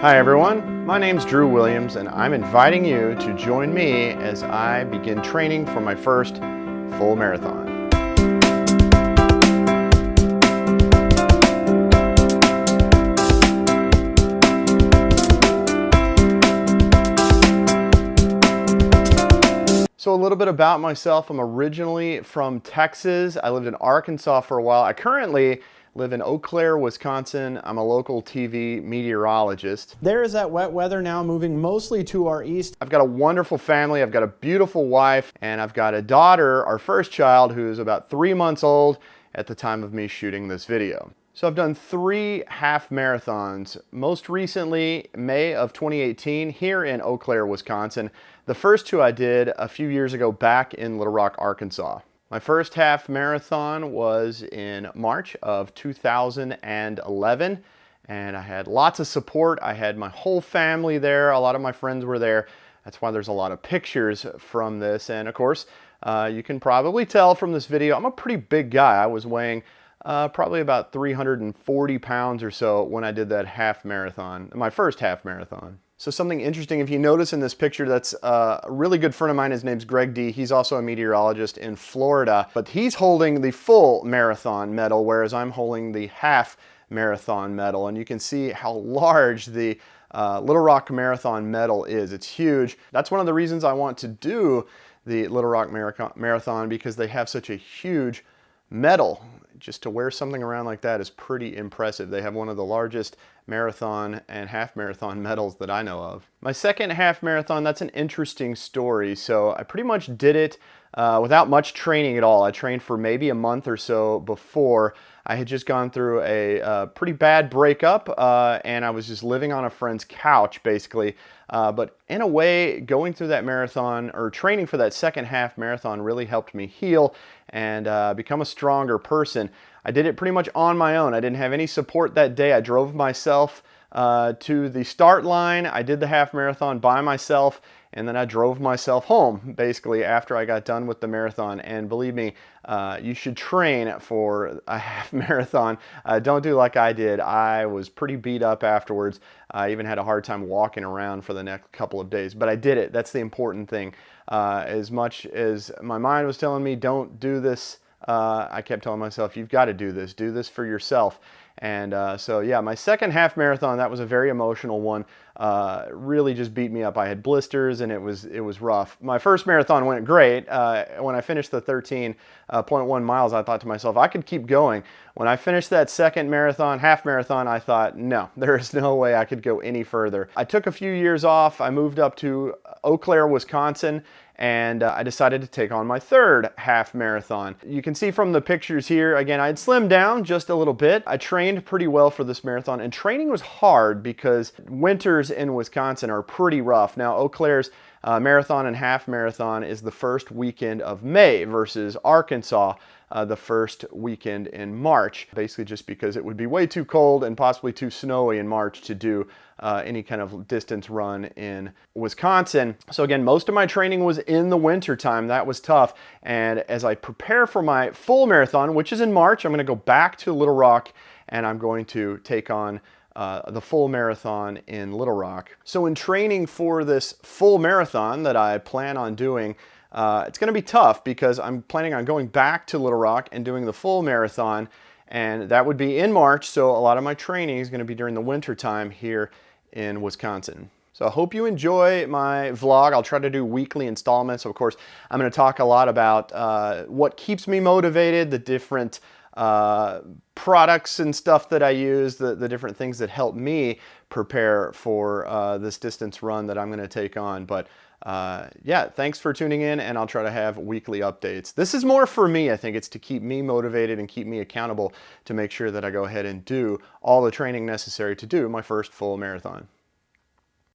Hi everyone, my name's Drew Williams and I'm inviting you to join me as I begin training for my first full marathon. So a little bit about myself. I'm originally from Texas. I lived in Arkansas for a while. I currently live in Eau Claire, Wisconsin. I'm a local TV meteorologist. There is that wet weather now moving mostly to our east. I've got a wonderful family. I've got a beautiful wife, and I've got a daughter, our first child, who's about 3 months old at the time of me shooting this video. So I've done 3 half marathons, most recently May of 2018 here in Eau Claire, Wisconsin. The first 2 I did a few years ago back in Little Rock, Arkansas. My first half marathon was in March of 2011, and I had lots of support. I had my whole family there. A lot of my friends were there. That's why there's a lot of pictures from this. And of course, you can probably tell from this video, I'm a pretty big guy. I was weighing probably about 340 pounds or so when I did that half marathon, my first half marathon. So something interesting, if you notice in this picture, that's a really good friend of mine. His name's Greg D. He's also a meteorologist in Florida, but he's holding the full marathon medal, whereas I'm holding the half marathon medal. And you can see how large the Little Rock Marathon medal is. It's huge. That's one of the reasons I want to do the Little Rock Marathon, because they have such a huge medal. Just to wear something around like that is pretty impressive. They have one of the largest marathon and half marathon medals that I know of. My second half marathon, that's an interesting story. So I pretty much did it without much training at all. I trained for maybe a month or so before. I had just gone through a pretty bad breakup and I was just living on a friend's couch basically. But in a way, going through that marathon or training for that second half marathon really helped me heal and become a stronger person. I did it pretty much on my own. I didn't have any support that day. I drove myself to the start line. I did the half marathon by myself, and then I drove myself home basically after I got done with the marathon. And believe me, you should train for a half marathon. Don't do like I did. I was pretty beat up afterwards. I even had a hard time walking around for the next couple of days, but I did it. That's the important thing. As much as my mind was telling me don't do this, I kept telling myself, you've got to do this for yourself. And so yeah, my second half marathon, that was a very emotional one. Really just beat me up. I had blisters and it was rough. My first marathon went great. When I finished the 13.1 miles, I thought to myself, I could keep going. When I finished that second marathon, half marathon, I thought, no, there is no way I could go any further. I took a few years off. I moved up to Eau Claire, Wisconsin, and I decided to take on my third half marathon. You can see from the pictures here, again, I had slimmed down just a little bit. I trained pretty well for this marathon, and training was hard because winters in Wisconsin are pretty rough. Now, Eau Claire's marathon and half marathon is the first weekend of May versus Arkansas, the first weekend in March, basically just because it would be way too cold and possibly too snowy in March to do any kind of distance run in Wisconsin. So again, most of my training was in the winter time. That was tough. And as I prepare for my full marathon, which is in March, I'm going to go back to Little Rock and I'm going to take on the full marathon in Little Rock. So in training for this full marathon that I plan on doing, it's going to be tough because I'm planning on going back to Little Rock and doing the full marathon, and that would be in March. So a lot of my training is going to be during the winter time here in Wisconsin. So I hope you enjoy my vlog. I'll try to do weekly installments. Of course, I'm going to talk a lot about what keeps me motivated, the different products and stuff that I use, the different things that help me prepare for this distance run that I'm going to take on. But yeah, thanks for tuning in, and I'll try to have weekly updates. This is more for me. I think it's to keep me motivated and keep me accountable to make sure that I go ahead and do all the training necessary to do my first full marathon.